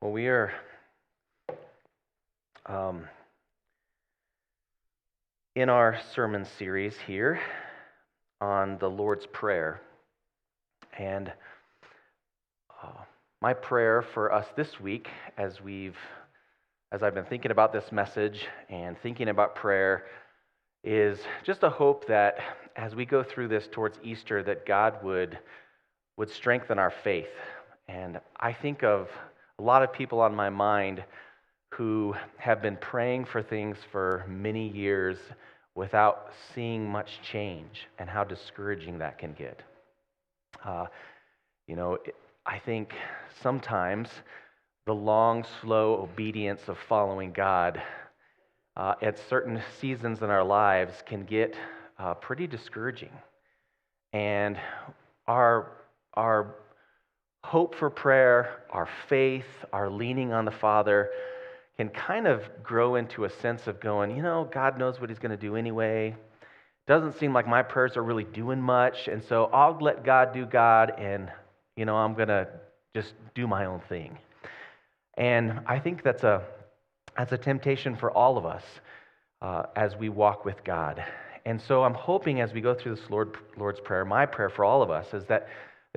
Well, we are um, in our sermon series here on the Lord's Prayer. And my prayer for us this week, as I've been thinking about this message and thinking about prayer, is just a hope that as we go through this towards Easter, that God would strengthen our faith. And I think of a lot of people on my mind who have been praying for things for many years without seeing much change, and how discouraging that can get. Uh, I think sometimes the long, slow obedience of following God at certain seasons in our lives can get pretty discouraging. And our hope for prayer, our faith, our leaning on the Father can kind of grow into a sense of going, God knows what he's going to do anyway. Doesn't seem like my prayers are really doing much, and so I'll let God do God, and, I'm going to just do my own thing. And I think that's a temptation for all of us as we walk with God. And so I'm hoping as we go through this Lord's Prayer, my prayer for all of us is that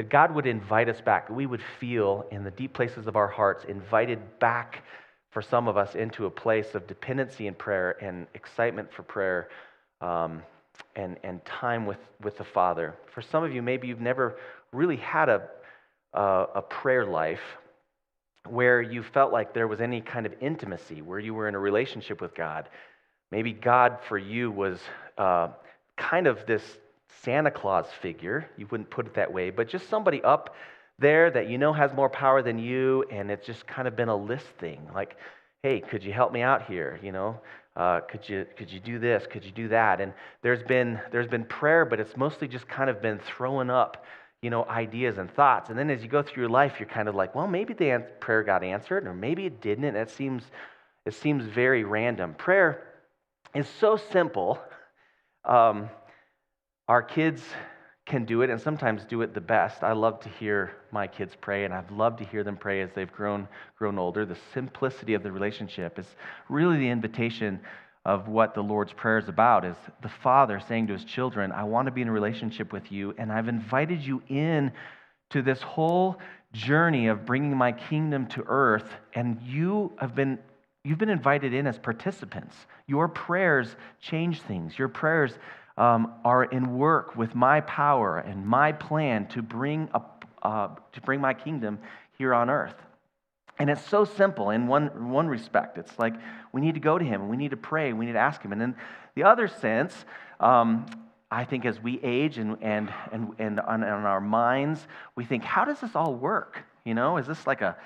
God would invite us back, that we would feel in the deep places of our hearts invited back for some of us into a place of dependency in prayer and excitement for prayer and time with the Father. For some of you, maybe you've never really had a prayer life where you felt like there was any kind of intimacy, where you were in a relationship with God. Maybe God for you was kind of this Santa Claus figure. You wouldn't put it that way, but just somebody up there that has more power than you, and it's just kind of been a list thing. Like, hey, could you help me out here? Could you do this? Could you do that? And there's been prayer, but it's mostly just kind of been throwing up, ideas and thoughts. And then as you go through your life, you're kind of like, well, maybe the prayer got answered, or maybe it didn't. And it seems very random. Prayer is so simple. Our kids can do it, and sometimes do it the best. I love to hear my kids pray, and I've loved to hear them pray as they've grown older. The simplicity of the relationship is really the invitation of what the Lord's Prayer is about, is the Father saying to his children, I want to be in a relationship with you, and I've invited you in to this whole journey of bringing my kingdom to earth, and you've been invited in as participants. Your prayers change things. Your prayers are in work with my power and my plan to bring my kingdom here on earth. And it's so simple in one respect. It's like we need to go to him, we need to pray, we need to ask him. And in the other sense, I think as we age and on our minds, we think, how does this all work? Is this like a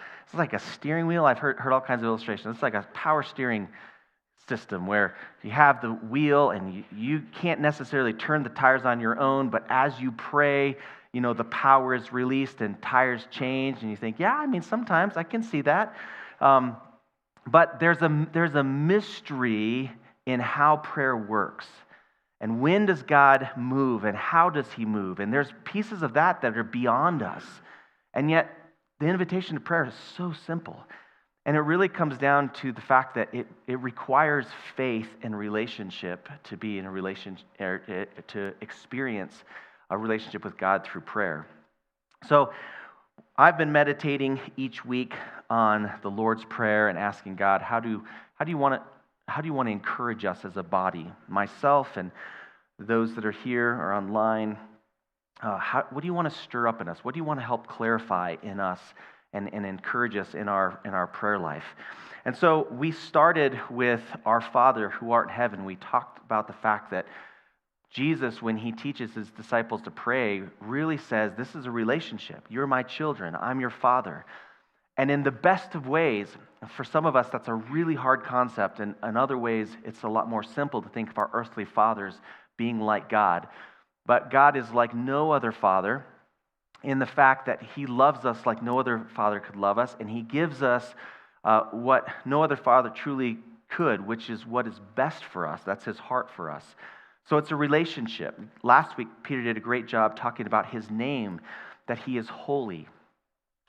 steering wheel? I've heard all kinds of illustrations. It's like a power steering system where you have the wheel and you can't necessarily turn the tires on your own, but as you pray, the power is released and tires change, and you think, sometimes I can see that. But there's a mystery in how prayer works. And when does God move, and how does he move? And there's pieces of that are beyond us. And yet, the invitation to prayer is so simple. And it really comes down to the fact that it requires faith and relationship to be in a relationship, to experience a relationship with God through prayer. So I've been meditating each week on the Lord's Prayer and asking God, how do you want to encourage us as a body, myself and those that are here or online? What do you want to stir up in us? What do you want to help clarify in us? And encourage us in our prayer life. And so we started with our Father who art in heaven. We talked about the fact that Jesus, when he teaches his disciples to pray, really says, this is a relationship. You're my children. I'm your Father. And in the best of ways, for some of us, that's a really hard concept. And in other ways, it's a lot more simple to think of our earthly fathers being like God. But God is like no other father, in the fact that he loves us like no other father could love us, and he gives us what no other father truly could, which is what is best for us. That's his heart for us. So it's a relationship. Last week, Peter did a great job talking about his name, that he is holy.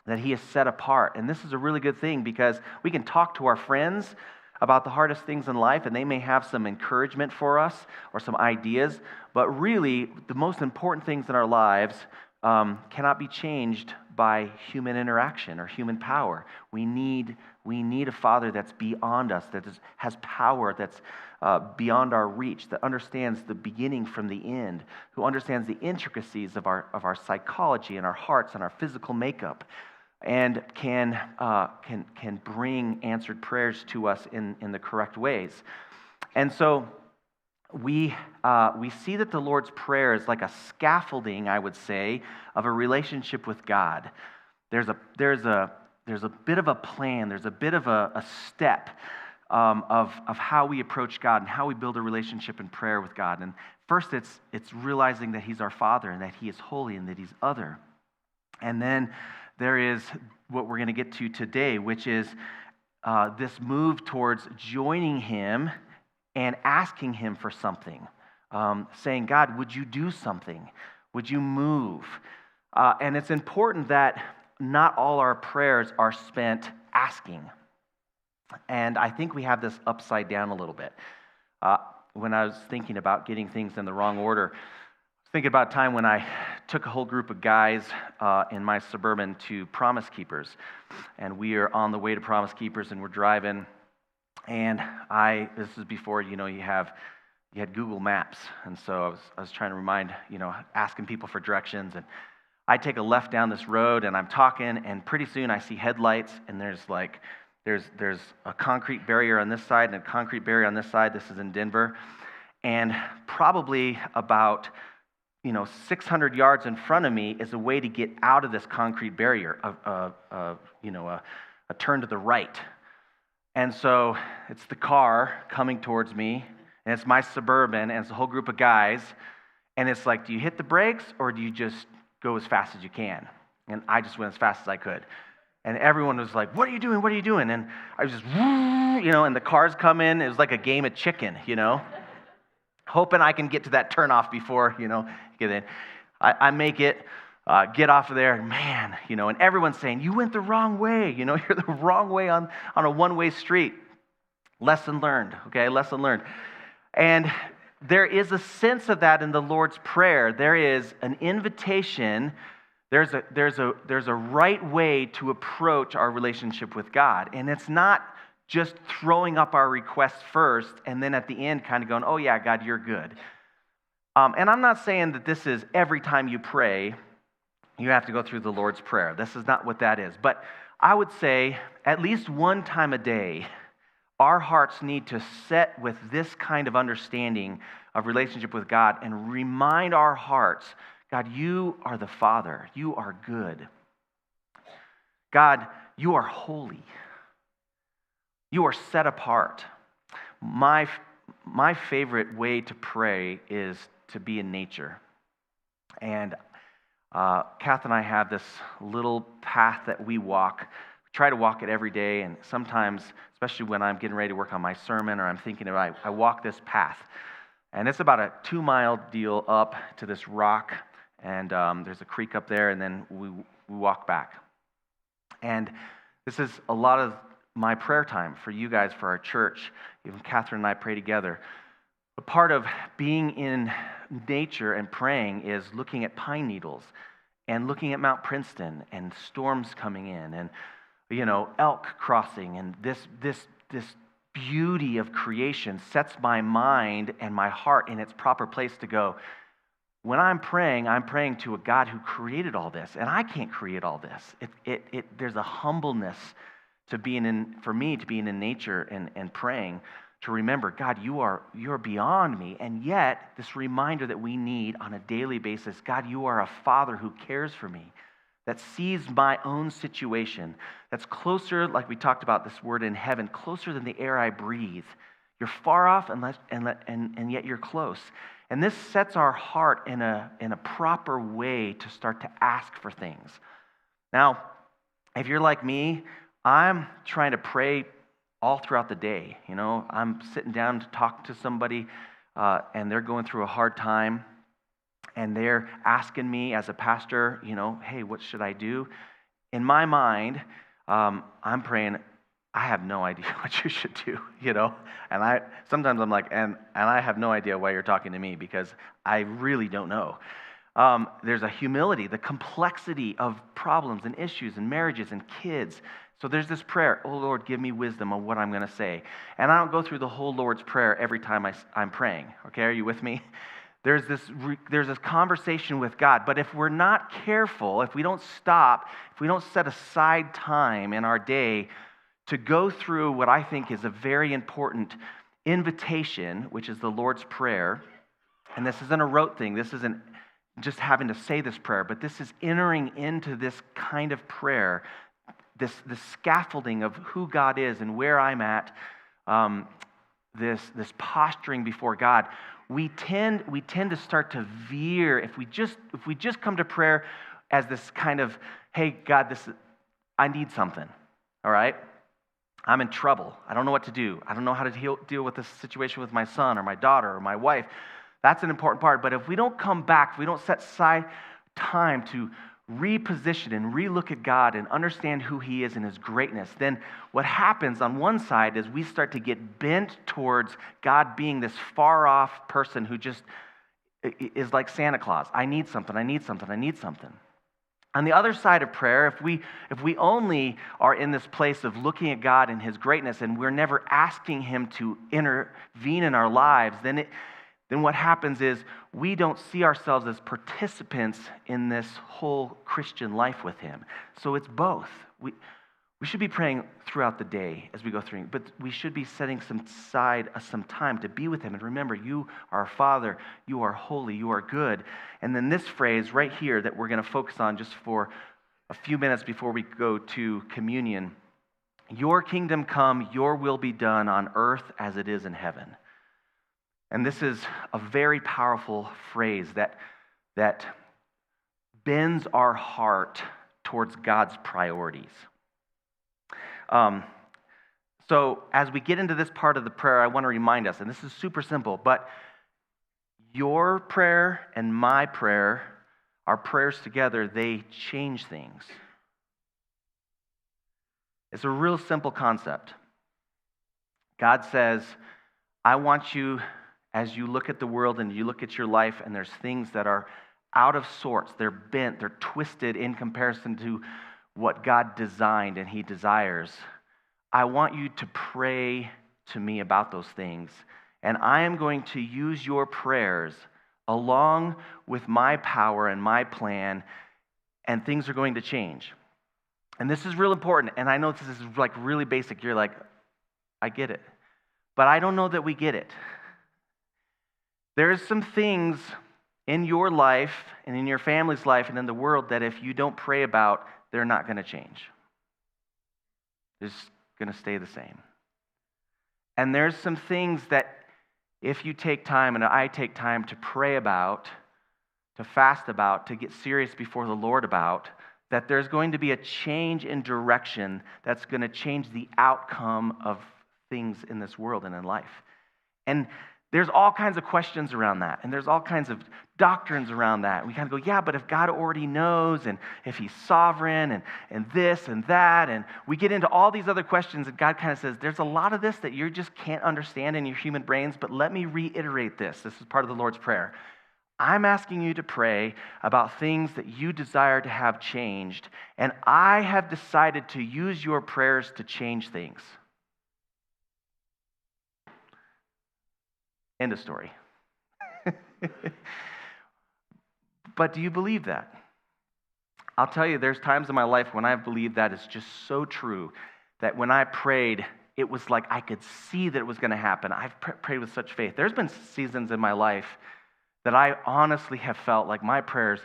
that he is set apart. And this is a really good thing because we can talk to our friends about the hardest things in life, and they may have some encouragement for us or some ideas, but really the most important things in our lives cannot be changed by human interaction or human power. We need a Father that's beyond us, has power that's beyond our reach, that understands the beginning from the end, who understands the intricacies of our psychology and our hearts and our physical makeup, and can bring answered prayers to us in the correct ways. And so we see that the Lord's Prayer is like a scaffolding, I would say, of a relationship with God. There's a bit of a plan, there's a bit of a step of how we approach God and how we build a relationship in prayer with God. And first, it's realizing that He's our Father and that He is holy and that He's other. And then there is what we're going to get to today, which is this move towards joining Him and asking Him for something, saying, God, would you do something? Would you move? And it's important that not all our prayers are spent asking. And I think we have this upside down a little bit. When I was thinking about getting things in the wrong order, I was thinking about a time when I took a whole group of guys in my Suburban to Promise Keepers. And we are on the way to Promise Keepers, and we're driving. And this is before, you had Google Maps. And so I was trying to remind, asking people for directions. And I take a left down this road, and I'm talking, and pretty soon I see headlights, and there's a concrete barrier on this side and a concrete barrier on this side. This is in Denver. And probably about 600 yards in front of me is a way to get out of this concrete barrier, a turn to the right. And so it's the car coming towards me, and it's my Suburban, and it's a whole group of guys. And it's like, do you hit the brakes, or do you just go as fast as you can? And I just went as fast as I could. And everyone was like, what are you doing? What are you doing? And I was just, and the cars come in. It was like a game of chicken, hoping I can get to that turnoff before, get in. I make it, get off of there, man, and everyone's saying, you went the wrong way, you're the wrong way on a one-way street. Lesson learned, okay, lesson learned. And there is a sense of that in the Lord's Prayer. There is an invitation. There's a right way to approach our relationship with God. And it's not just throwing up our requests first and then at the end kind of going, oh yeah, God, you're good. And I'm not saying that this is every time you pray, you have to go through the Lord's Prayer. This is not what that is. But I would say at least one time a day, our hearts need to set with this kind of understanding of relationship with God and remind our hearts, God, you are the Father. You are good. God, you are holy. You are set apart. My favorite way to pray is to be in nature. And Kath and I have this little path that we walk. We try to walk it every day, and sometimes, especially when I'm getting ready to work on my sermon or I'm thinking about it, I walk this path. And it's about a 2-mile deal up to this rock, and there's a creek up there, and then we walk back. And this is a lot of my prayer time for you guys, for our church. Even Catherine and I pray together. But part of being in nature and praying is looking at pine needles and looking at Mount Princeton and storms coming in and, elk crossing. And this beauty of creation sets my mind and my heart in its proper place to go, when I'm praying to a God who created all this, and I can't create all this. There's a humbleness to for me to being in nature and praying, to remember, God, you're beyond me, and yet this reminder that we need on a daily basis, God, you are a Father who cares for me, that sees my own situation, that's closer, like we talked about this word in heaven, closer than the air I breathe. You're far off, and yet you're close. And this sets our heart in a proper way to start to ask for things. Now, if you're like me, I'm trying to pray all throughout the day. I'm sitting down to talk to somebody, and they're going through a hard time, and they're asking me as a pastor, hey, what should I do? in my mind, I'm praying, I have no idea what you should do, And sometimes I'm like, and I have no idea why you're talking to me because I really don't know. There's a humility, the complexity of problems and issues and marriages and kids. So there's this prayer, oh Lord, give me wisdom on what I'm going to say. And I don't go through the whole Lord's Prayer every time I'm praying. Okay, are you with me? There's this conversation with God. But if we're not careful, if we don't stop, if we don't set aside time in our day to go through what I think is a very important invitation, which is the Lord's Prayer, and this isn't a rote thing, this isn't just having to say this prayer, but this is entering into this kind of prayer, this scaffolding of who God is and where I'm at, this posturing before God. We tend to start to veer if we just come to prayer as this kind of, hey God, I need something, all right? I'm in trouble. I don't know what to do. I don't know how to deal with this situation with my son or my daughter or my wife. That's an important part. But if we don't come back, if we don't set aside time to reposition and relook at God and understand who He is and His greatness, then what happens on one side is we start to get bent towards God being this far-off person who just is like Santa Claus. I need something, I need something, I need something. On the other side of prayer, if we only are in this place of looking at God and His greatness and we're never asking Him to intervene in our lives, then what happens is we don't see ourselves as participants in this whole Christian life with Him. So it's both. We should be praying throughout the day as we go through, but we should be setting some time to be with Him. And remember, you are our Father, you are holy, you are good. And then this phrase right here that we're going to focus on just for a few minutes before we go to communion, your kingdom come, your will be done on earth as it is in heaven. And this is a very powerful phrase that bends our heart towards God's priorities. So as we get into this part of the prayer, I want to remind us, and this is super simple, but your prayer and my prayer, our prayers together, they change things. It's a real simple concept. God says, I want you, as you look at the world and you look at your life and there's things that are out of sorts, they're bent, they're twisted in comparison to what God designed and He desires, I want you to pray to me about those things. And I am going to use your prayers along with my power and my plan, and things are going to change. And this is real important, and I know this is like really basic. You're like, I get it. But I don't know that we get it. There's some things in your life and in your family's life and in the world that if you don't pray about, they're not going to change. They're just going to stay the same. And there's some things that if you take time, and I take time to pray about, to fast about, to get serious before the Lord about, that there's going to be a change in direction that's going to change the outcome of things in this world and in life. And there's all kinds of questions around that, and there's all kinds of doctrines around that. We kind of go, yeah, but if God already knows, and if He's sovereign, and this and that, and we get into all these other questions, and God kind of says, there's a lot of this that you just can't understand in your human brains, but let me reiterate this. This is part of the Lord's Prayer. I'm asking you to pray about things that you desire to have changed, and I have decided to use your prayers to change things. End of story. But do you believe that? I'll tell you, there's times in my life when I've believed that it's just so true that when I prayed, it was like I could see that it was going to happen. I've prayed with such faith. There's been seasons in my life that I honestly have felt like my prayers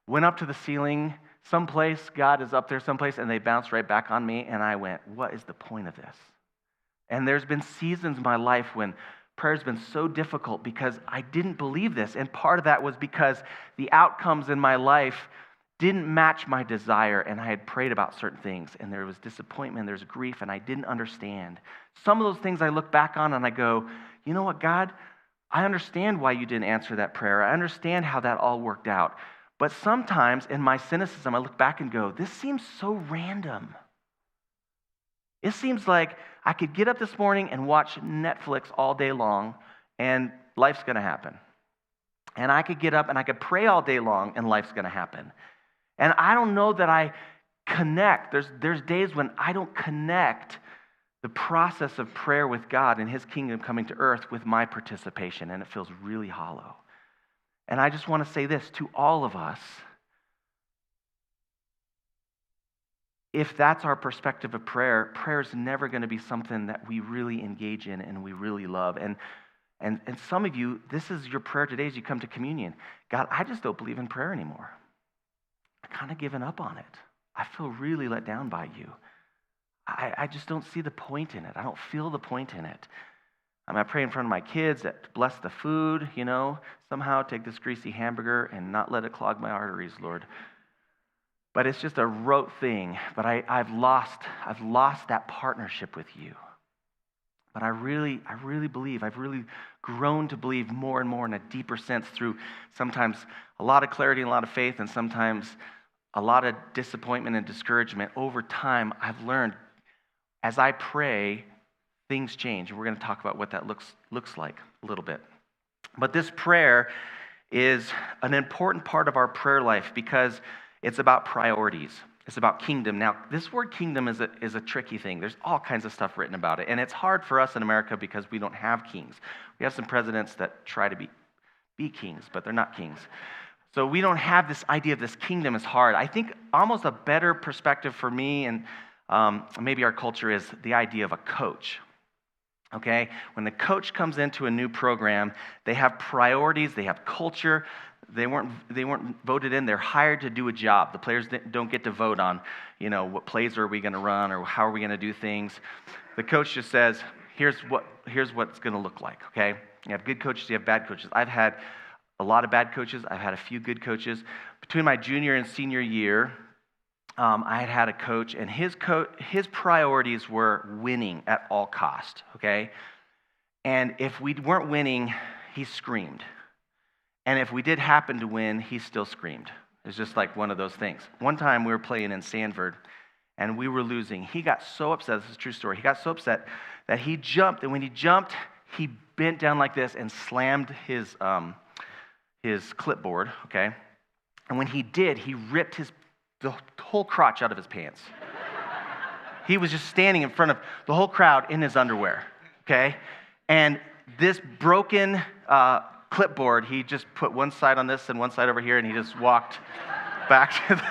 went up to the ceiling someplace, God is up there someplace, and they bounced right back on me, and I went, what is the point of this? And there's been seasons in my life when prayer's been so difficult because I didn't believe this. And part of that was because the outcomes in my life didn't match my desire, and I had prayed about certain things, and there was disappointment, there's grief, and I didn't understand. Some of those things I look back on and I go, you know what, God? I understand why you didn't answer that prayer. I understand how that all worked out. But sometimes in my cynicism, I look back and go, this seems so random. It seems like I could get up this morning and watch Netflix all day long, and life's going to happen. And I could get up and I could pray all day long, and life's going to happen. And I don't know that I connect. There's days when I don't connect the process of prayer with God and His kingdom coming to earth with my participation, and it feels really hollow. And I just want to say this to all of us. If that's our perspective of prayer, prayer is never going to be something that we really engage in and we really love. And some of you, this is your prayer today as you come to communion. God, I just don't believe in prayer anymore. I've kind of given up on it. I feel really let down by you. I just don't see the point in it. I don't feel the point in it. I pray in front of my kids that bless the food, somehow take this greasy hamburger and not let it clog my arteries, Lord. But it's just a rote thing. But I've lost that partnership with you. But I really believe, I've really grown to believe more and more in a deeper sense through sometimes a lot of clarity and a lot of faith, and sometimes a lot of disappointment and discouragement. Over time, I've learned as I pray, things change. And we're going to talk about what that looks like a little bit. But this prayer is an important part of our prayer life because it's about priorities. It's about kingdom. Now, this word kingdom is a tricky thing. There's all kinds of stuff written about it. And it's hard for us in America because we don't have kings. We have some presidents that try to be kings, but they're not kings. So we don't have this idea of this kingdom is hard. I think almost a better perspective for me and maybe our culture is the idea of a coach. Okay? When the coach comes into a new program, they have priorities, they have culture. They weren't voted in. They're hired to do a job. The players don't get to vote on, what plays are we going to run or how are we going to do things. The coach just says, here's what it's going to look like, okay? You have good coaches, you have bad coaches. I've had a lot of bad coaches. I've had a few good coaches. Between my junior and senior year, I had a coach, and his priorities were winning at all cost, okay? And if we weren't winning, he screamed. And if we did happen to win, he still screamed. It's just like one of those things. One time we were playing in Sanford, and we were losing. He got so upset. This is a true story. He got so upset that he jumped, and when he jumped, he bent down like this and slammed his clipboard, okay? And when he did, he ripped the whole crotch out of his pants. He was just standing in front of the whole crowd in his underwear, okay? And this broken clipboard, he just put one side on this and one side over here, and he just walked back to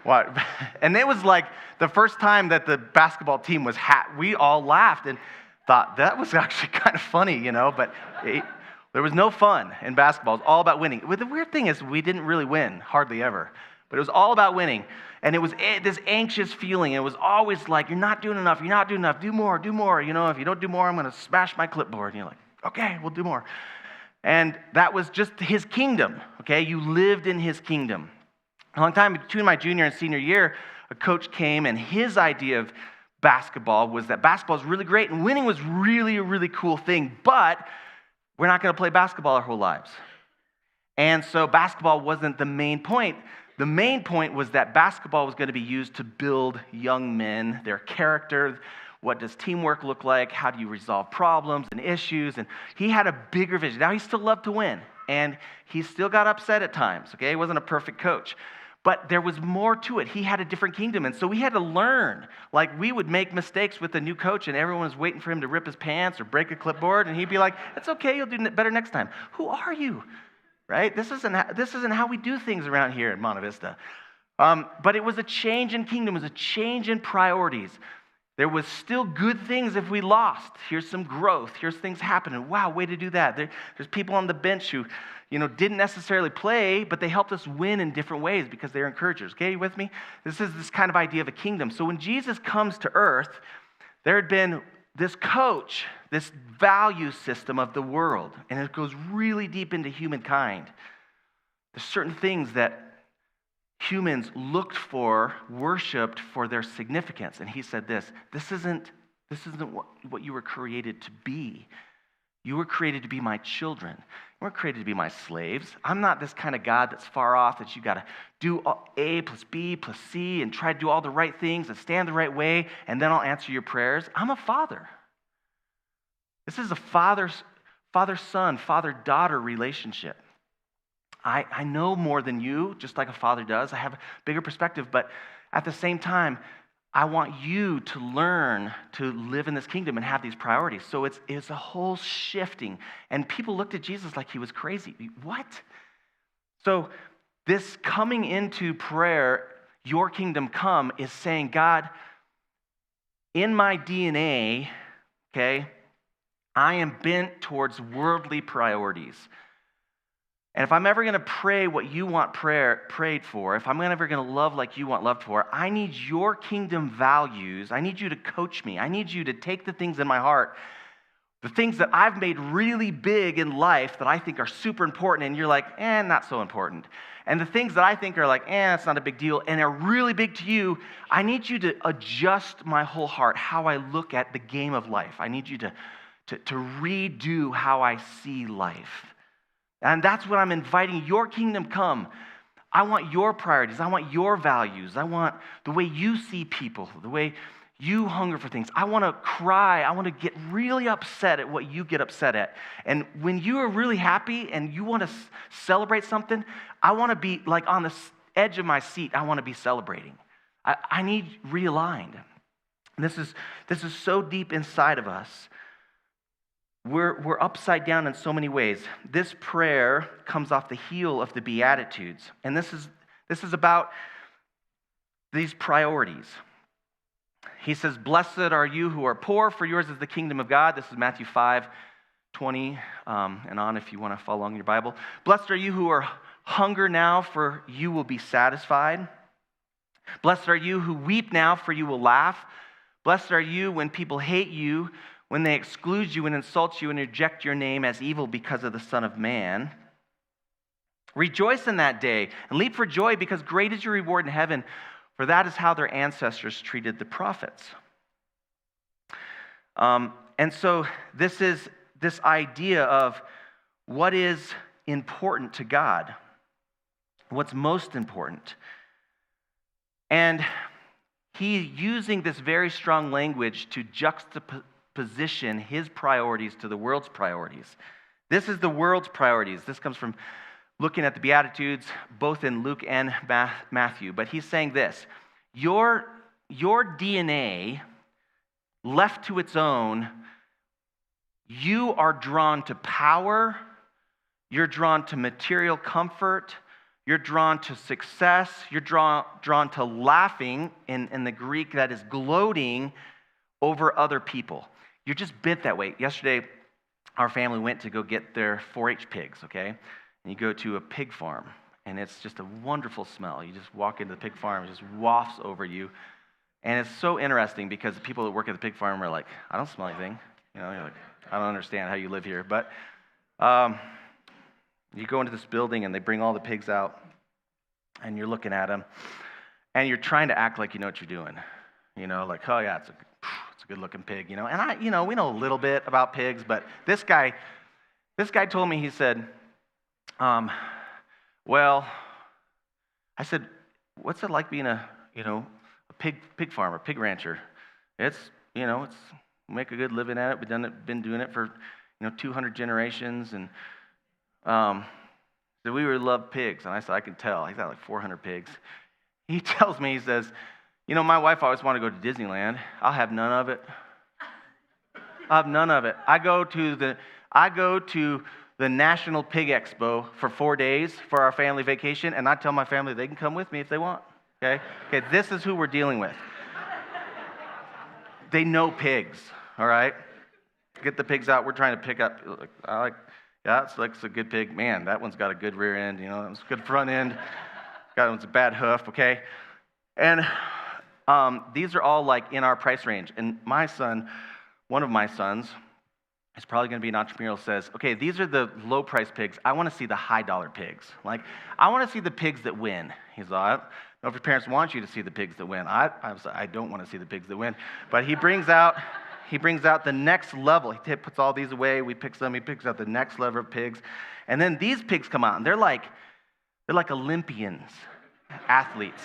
what? And it was like the first time that the basketball team was we all laughed and thought that was actually kind of funny, but there was no fun in basketball. It was all about winning. But the weird thing is we didn't really win, hardly ever. But it was all about winning. And it was this anxious feeling. It was always like, you're not doing enough, do more. If you don't do more, I'm going to smash my clipboard. And you're like, okay, we'll do more. And that was just his kingdom, okay? You lived in his kingdom. A long time between my junior and senior year, a coach came, and his idea of basketball was that basketball is really great, and winning was really a really cool thing, but we're not going to play basketball our whole lives. And so basketball wasn't the main point. The main point was that basketball was going to be used to build young men, their character. What does teamwork look like? How do you resolve problems and issues? And he had a bigger vision. Now, he still loved to win, and he still got upset at times, okay? He wasn't a perfect coach. But there was more to it. He had a different kingdom, and so we had to learn. Like, we would make mistakes with the new coach, and everyone was waiting for him to rip his pants or break a clipboard, and he'd be like, it's okay, you'll do better next time. Who are you? Right? This isn't how we do things around here in Buena Vista. But it was a change in kingdom. It was a change in priorities. There was still good things if we lost. Here's some growth. Here's things happening. Wow, way to do that. There's people on the bench who, didn't necessarily play, but they helped us win in different ways because they're encouragers. Okay, you with me? This is this kind of idea of a kingdom. So when Jesus comes to earth, there had been this coach, this value system of the world, and it goes really deep into humankind. There's certain things that humans looked for, worshipped for their significance. And he said this isn't what you were created to be. You were created to be my children. You weren't created to be my slaves. I'm not this kind of God that's far off, that you got to do A plus B plus C and try to do all the right things and stand the right way, and then I'll answer your prayers. I'm a father. This is a father-son, father-daughter relationship. I know more than you, just like a father does. I have a bigger perspective, but at the same time, I want you to learn to live in this kingdom and have these priorities. So it's a whole shifting. And people looked at Jesus like he was crazy. What? So this coming into prayer, your kingdom come, is saying, God, in my DNA, okay, I am bent towards worldly priorities. And if I'm ever going to pray what you want prayed for, if I'm ever going to love like you want loved for, I need your kingdom values. I need you to coach me. I need you to take the things in my heart, the things that I've made really big in life that I think are super important, and you're like, not so important. And the things that I think are like, it's not a big deal, and are really big to you, I need you to adjust my whole heart, how I look at the game of life. I need you to redo how I see life. And that's what I'm inviting. Your kingdom come. I want your priorities. I want your values. I want the way you see people, the way you hunger for things. I want to cry. I want to get really upset at what you get upset at. And when you are really happy and you want to celebrate something, I want to be like on the edge of my seat. I want to be celebrating. I need realigned. And this is so deep inside of us. We're upside down in so many ways. This prayer comes off the heel of the Beatitudes. And this is about these priorities. He says, blessed are you who are poor, for yours is the kingdom of God. This is Matthew 5:20 and on if you want to follow along in your Bible. Blessed are you who are hunger now, for you will be satisfied. Blessed are you who weep now, for you will laugh. Blessed are you when people hate you, when they exclude you and insult you and reject your name as evil because of the Son of Man. Rejoice in that day and leap for joy, because great is your reward in heaven, for that is how their ancestors treated the prophets. And so this is this idea of what is important to God, what's most important. And he's using this very strong language to juxtaposition his priorities to the world's priorities. This is the world's priorities. This comes from looking at the Beatitudes, both in Luke and Matthew. But he's saying this: your DNA, left to its own, you are drawn to power, you're drawn to material comfort, you're drawn to success, you're drawn to laughing, in the Greek that is gloating over other people. You're just bent that way. Yesterday, our family went to go get their 4-H pigs, okay? And you go to a pig farm, and it's just a wonderful smell. You just walk into the pig farm, it just wafts over you. And it's so interesting because the people that work at the pig farm are like, I don't smell anything. You know, you're like, I don't understand how you live here. But you go into this building, and they bring all the pigs out, and you're looking at them, and you're trying to act like you know what you're doing. You know, like, oh yeah, it's a good-looking pig, you know. And we know a little bit about pigs, but this guy told me, he said, well, I said, what's it like being a pig farmer, pig rancher? It's make a good living at it. We've been doing it for 200 generations, and so we really love pigs. And I said, I can tell. He's got like 400 pigs. He tells me, he says, my wife always wanted to go to Disneyland. I'll have none of it. I'll have none of it. I go to the National Pig Expo for 4 days for our family vacation, and I tell my family they can come with me if they want. Okay, this is who we're dealing with. They know pigs, all right? Get the pigs out. We're trying to pick up. It's a good pig. Man, that one's got a good rear end. That one's a good front end. That one's a bad hoof, okay? And these are all like in our price range. And my son, one of my sons, is probably going to be an entrepreneur, says, okay, these are the low-price pigs. I want to see the high-dollar pigs. Like, I want to see the pigs that win. He's like, I don't know if your parents want you to see the pigs that win. I don't want to see the pigs that win. But he brings out he brings out the next level. He puts all these away. We pick some. He picks out the next level of pigs. And then these pigs come out, and they're like Olympians, athletes,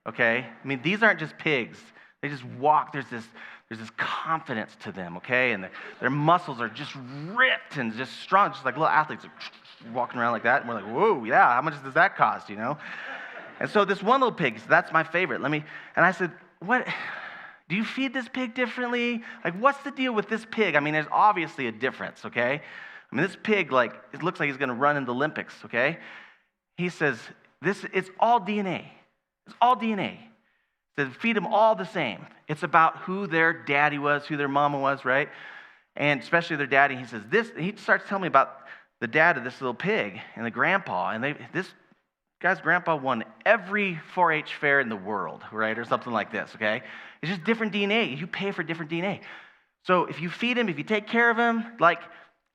okay? I mean, these aren't just pigs. They just walk. There's this confidence to them, okay? And their muscles are just ripped and just strong, just like little athletes walking around like that. And we're like, whoa, yeah, how much does that cost, you know? And so this one little pig, so that's my favorite. And I said, what, do you feed this pig differently? Like, what's the deal with this pig? I mean, there's obviously a difference, okay? I mean, this pig, like, it looks like he's going to run in the Olympics, okay? He says, it's all DNA. It's all DNA. To feed them all the same. It's about who their daddy was, who their mama was, right? And especially their daddy. He says, he starts telling me about the dad of this little pig and the grandpa. And this guy's grandpa won every 4-H fair in the world, right? Or something like this, okay? It's just different DNA. You pay for different DNA. So if you feed him, if you take care of him, like,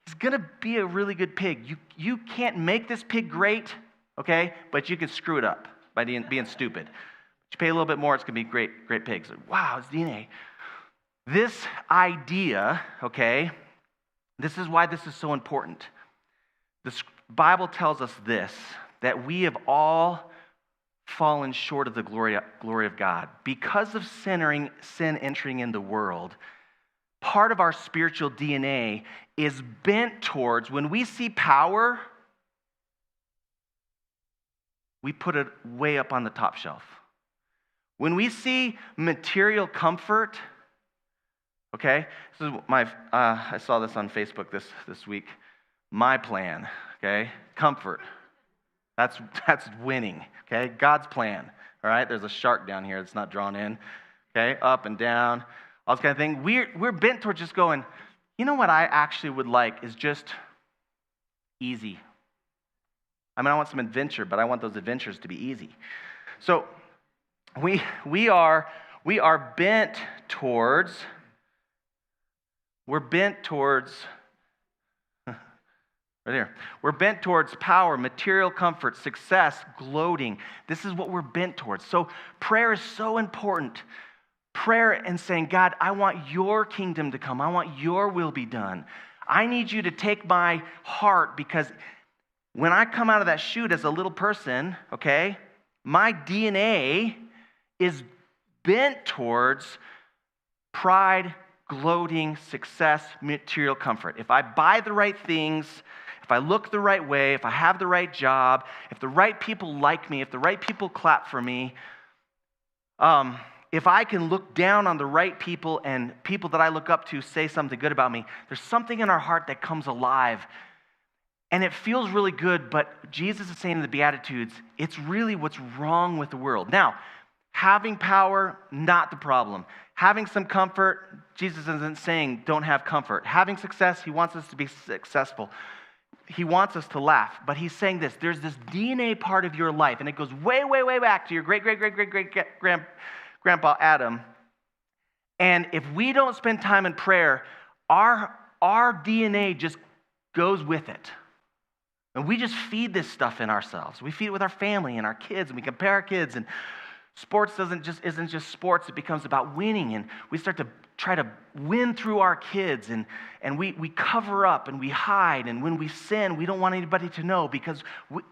he's going to be a really good pig. You can't make this pig great, okay? But you can screw it up by being stupid. You pay a little bit more, it's going to be great pigs. Wow, it's DNA. This idea, okay, this is why this is so important. The Bible tells us this, that we have all fallen short of the glory of God. Because of sin entering in the world, part of our spiritual DNA is bent towards, when we see power, we put it way up on the top shelf. When we see material comfort, okay, this is I saw this on Facebook this week. My plan, okay, comfort. That's winning, okay. God's plan, all right. There's a shark down here that's not drawn in, okay, up and down, all this kind of thing. We're bent towards just going, you know what I actually would like is just easy. I mean, I want some adventure, but I want those adventures to be easy. So we are bent towards right here. We're bent towards power, material comfort, success, gloating. This is what we're bent towards. So prayer is so important. Prayer and saying, God, I want your kingdom to come. I want your will be done. I need you to take my heart, because when I come out of that chute as a little person, okay, my DNA is bent towards pride, gloating, success, material comfort. If I buy the right things, if I look the right way, if I have the right job, if the right people like me, if the right people clap for me, if I can look down on the right people and people that I look up to say something good about me, there's something in our heart that comes alive. And it feels really good, but Jesus is saying in the Beatitudes, it's really what's wrong with the world. Now, having power, not the problem. Having some comfort, Jesus isn't saying don't have comfort. Having success, he wants us to be successful. He wants us to laugh, but he's saying this, there's this DNA part of your life, and it goes way, way, way back to your great-great-great-great-great-grandpa Adam. And if we don't spend time in prayer, our DNA just goes with it. And we just feed this stuff in ourselves. We feed it with our family and our kids, and we compare our kids, and sports isn't just sports, it becomes about winning, and we start to try to win through our kids, and we cover up and we hide, and when we sin, we don't want anybody to know because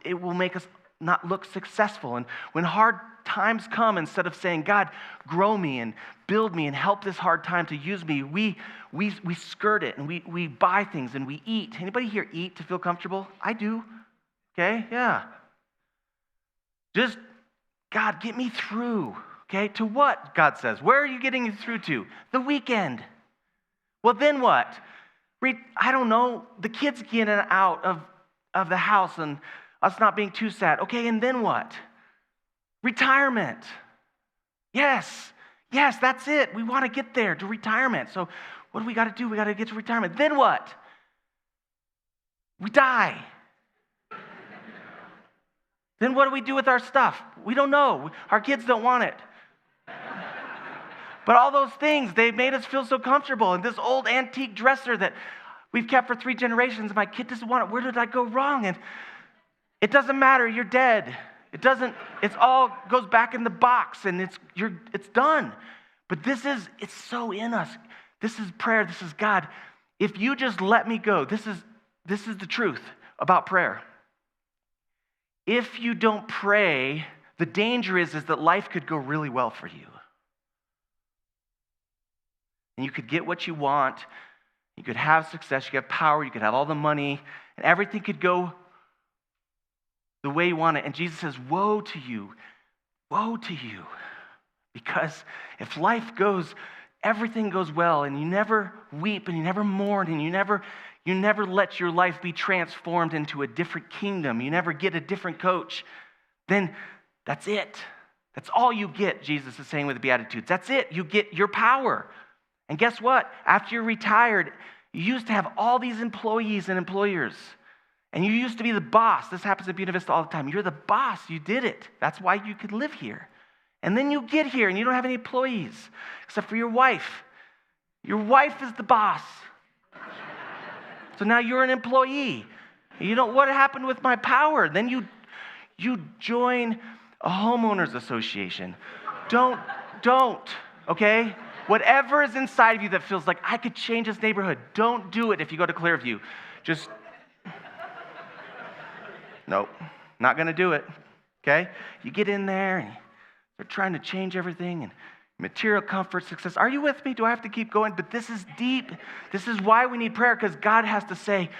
it will make us not look successful. And when hard times come, instead of saying, God, grow me and build me and help this hard time to use me, we skirt it and we buy things and we eat. Anybody here eat to feel comfortable? I do. Okay, yeah. Just, God, get me through. Okay, to what, God says? Where are you getting you through to? The weekend. Well, then what? I don't know, the kids getting out of the house and us not being too sad. Okay, and then what? Retirement. Yes, that's it. We want to get there to retirement. So what do we got to do? We got to get to retirement. Then what? We die. Then what do we do with our stuff? We don't know. Our kids don't want it. But all those things, they made us feel so comfortable. And this old antique dresser that we've kept for 3 generations, my kid doesn't want it. Where did I go wrong? And it doesn't matter. You're dead. It's all goes back in the box and it's done. But it's so in us. This is prayer. This is God. If you just let me go, this is the truth about prayer. If you don't pray, the danger is that life could go really well for you. And you could get what you want. You could have success. You could have power. You could have all the money. And everything could go the way you want it. And Jesus says, woe to you. Woe to you. Because if life goes, everything goes well, and you never weep, and you never mourn, and you never let your life be transformed into a different kingdom, you never get a different coach, then that's it. That's all you get, Jesus is saying with the Beatitudes. That's it. You get your power. And guess what? After you're retired, you used to have all these employees and employers. And you used to be the boss. This happens at Buena Vista all the time. You're the boss. You did it. That's why you could live here. And then you get here and you don't have any employees except for your wife. Your wife is the boss. So now you're an employee. You know, what happened with my power? Then you join a homeowners association. Don't, okay? Whatever is inside of you that feels like I could change this neighborhood, don't do it if you go to Clearview. Just, nope, not going to do it, okay? You get in there and they're trying to change everything and material comfort, success. Are you with me? Do I have to keep going? But this is deep. This is why we need prayer, because God has to say,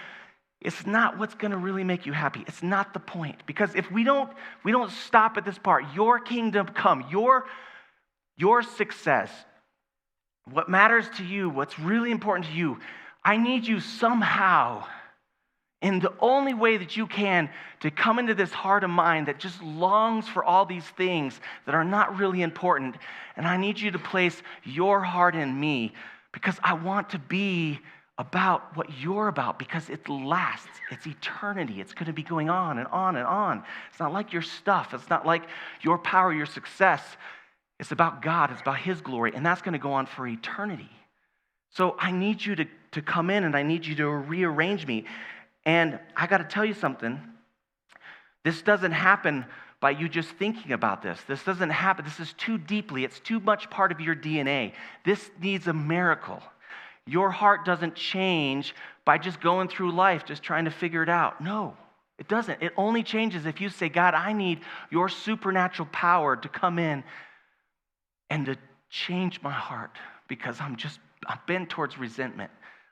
it's not what's going to really make you happy. It's not the point. Because if we don't stop at this part, your kingdom come, your success, what matters to you, what's really important to you, I need you somehow, in the only way that you can, to come into this heart of mine that just longs for all these things that are not really important. And I need you to place your heart in me, because I want to be about what you're about, because it lasts. It's eternity. It's going to be going on and on and on. It's not like your stuff. It's not like your power, your success. It's about God. It's about His glory, and that's going to go on for eternity. So I need you to come in, and I need you to rearrange me. And I got to tell you something. This doesn't happen by you just thinking about this. This doesn't happen. This is too deeply. It's too much part of your DNA. This needs a miracle. Your heart doesn't change by just going through life, just trying to figure it out. No, it doesn't. It only changes if you say, God, I need your supernatural power to come in and to change my heart, because I'm bent towards resentment.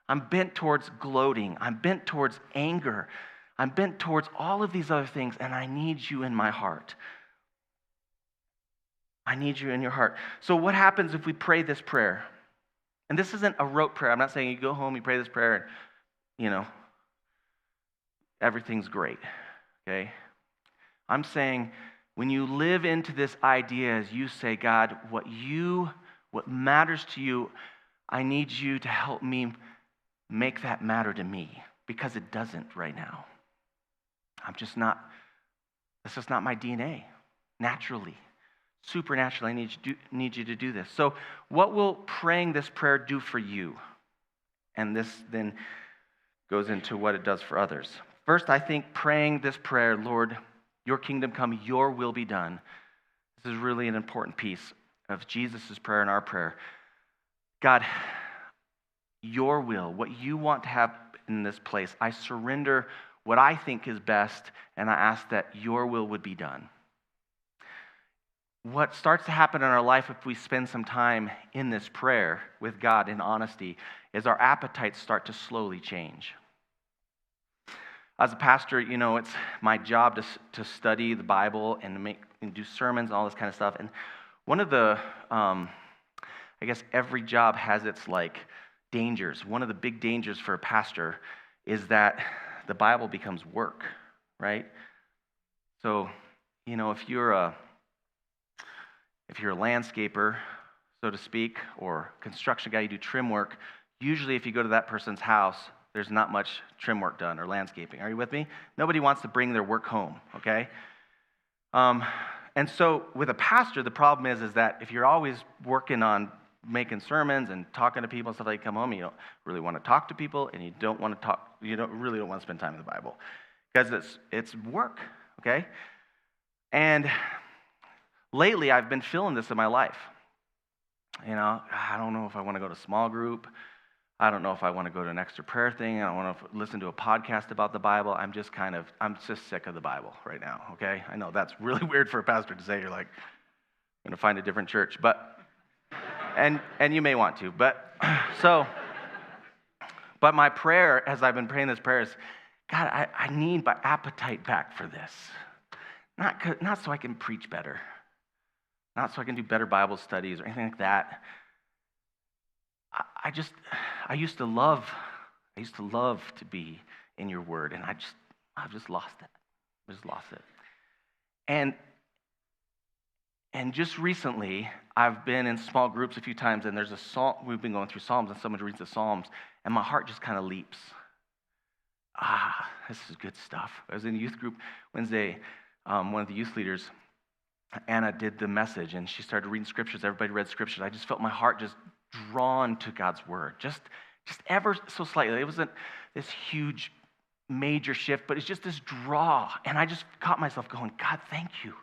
I'm bent towards gloating. I'm bent towards anger. I'm bent towards all of these other things, and I need you in my heart. I need you in your heart. So what happens if we pray this prayer? And this isn't a rote prayer. I'm not saying you go home, you pray this prayer, and, everything's great, okay? I'm saying when you live into this idea, as you say, God, what matters to you, I need you to help me make that matter to me, because it doesn't right now. This is not my DNA. Naturally, supernaturally, I need you to do this. So what will praying this prayer do for you? And this then goes into what it does for others. First, I think praying this prayer, Lord, your kingdom come, your will be done. This is really an important piece of Jesus' prayer and our prayer. God, your will, what you want to have in this place, I surrender what I think is best, and I ask that your will would be done. What starts to happen in our life if we spend some time in this prayer with God in honesty is our appetites start to slowly change. As a pastor, it's my job to study the Bible and do sermons and all this kind of stuff. And one of the, I guess every job has its dangers. One of the big dangers for a pastor is that the Bible becomes work, right? So, if you're a landscaper, so to speak, or construction guy, you do trim work, usually if you go to that person's house, there's not much trim work done or landscaping. Are you with me? Nobody wants to bring their work home, okay? And so with a pastor, the problem is that if you're always working on making sermons and talking to people and stuff, like, you come home, you don't really want to talk to people, and you don't really want to spend time in the Bible, because it's work, okay? And lately, I've been feeling this in my life. I don't know if I want to go to small group. I don't know if I want to go to an extra prayer thing. I don't want to listen to a podcast about the Bible. I'm just sick of the Bible right now, okay? I know that's really weird for a pastor to say. You're like, I'm going to find a different church. And you may want to. But my prayer, as I've been praying this prayer, is, God, I need my appetite back for this. Not so I can preach better. Not so I can do better Bible studies or anything like that. I used to love to be in your word, and I've just lost it. I just lost it. And just recently, I've been in small groups a few times, and there's a psalm. We've been going through Psalms, and someone reads the Psalms, and my heart just kind of leaps. This is good stuff. I was in a youth group Wednesday. One of the youth leaders, Anna, did the message, and she started reading scriptures. Everybody read scriptures. I just felt my heart just drawn to God's word, just ever so slightly. It wasn't this huge, major shift, but it's just this draw. And I just caught myself going, God, thank you.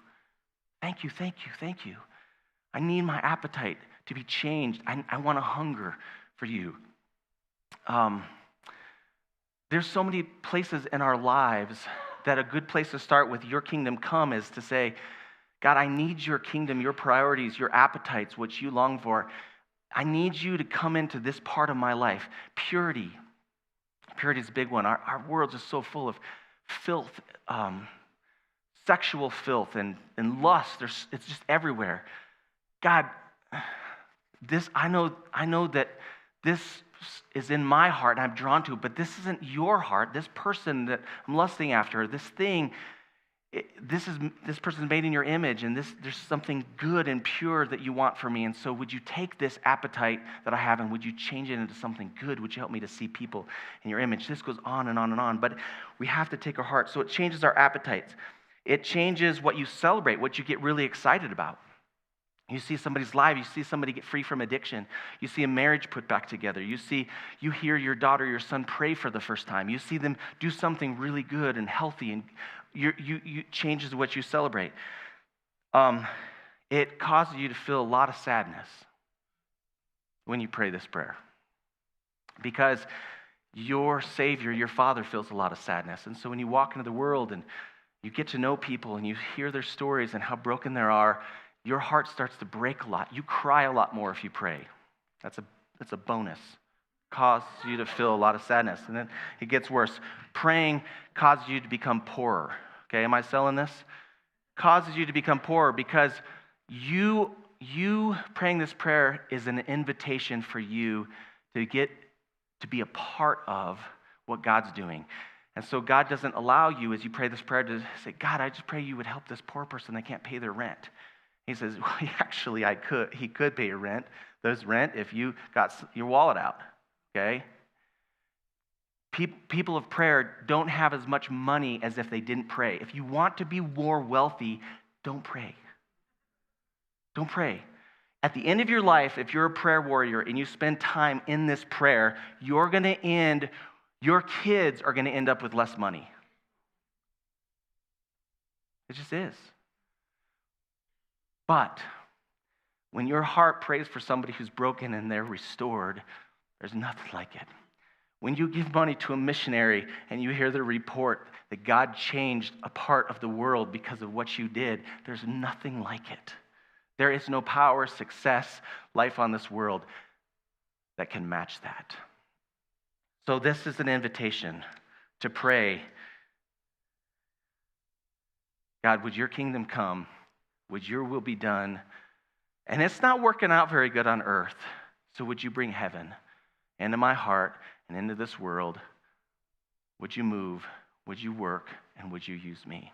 Thank you, thank you, thank you. I need my appetite to be changed. I want to hunger for you. There's so many places in our lives that a good place to start with your kingdom come is to say, God, I need your kingdom, your priorities, your appetites, what you long for. I need you to come into this part of my life. Purity. Purity is a big one. Our world's just so full of filth, sexual filth and lust. It's just everywhere. God, I know that this is in my heart and I'm drawn to it, but this isn't your heart. This person that I'm lusting after, this thing, this person's made in your image, and there's something good and pure that you want for me. And so would you take this appetite that I have and would you change it into something good? Would you help me to see people in your image? This goes on and on and on, but we have to take our heart. So it changes our appetites. It changes what you celebrate, what you get really excited about. You see somebody's life, you see somebody get free from addiction. You see a marriage put back together. You hear your daughter, your son pray for the first time. You see them do something really good and healthy, and you changes what you celebrate. It causes you to feel a lot of sadness when you pray this prayer, because your Savior, your Father, feels a lot of sadness. And so when you walk into the world and you get to know people and you hear their stories and how broken they are, your heart starts to break a lot. You cry a lot more if you pray. That's a bonus. Causes you to feel a lot of sadness. And then it gets worse. Praying causes you to become poorer. Okay, am I selling this? Causes you to become poorer because you praying this prayer is an invitation for you to get to be a part of what God's doing. And so God doesn't allow you, as you pray this prayer, to say, God, I just pray you would help this poor person that can't pay their rent. He says, well, actually, he could pay your rent. There's rent if you got your wallet out, okay? People of prayer don't have as much money as if they didn't pray. If you want to be more wealthy, don't pray. Don't pray. At the end of your life, if you're a prayer warrior and you spend time in this prayer, your kids are going to end up with less money. It just is. But when your heart prays for somebody who's broken and they're restored, there's nothing like it. When you give money to a missionary and you hear the report that God changed a part of the world because of what you did, there's nothing like it. There is no power, success, life on this world that can match that. So this is an invitation to pray, God, would your kingdom come? Would your will be done? And it's not working out very good on earth. So would you bring heaven into my heart and into this world? Would you move? Would you work? And would you use me?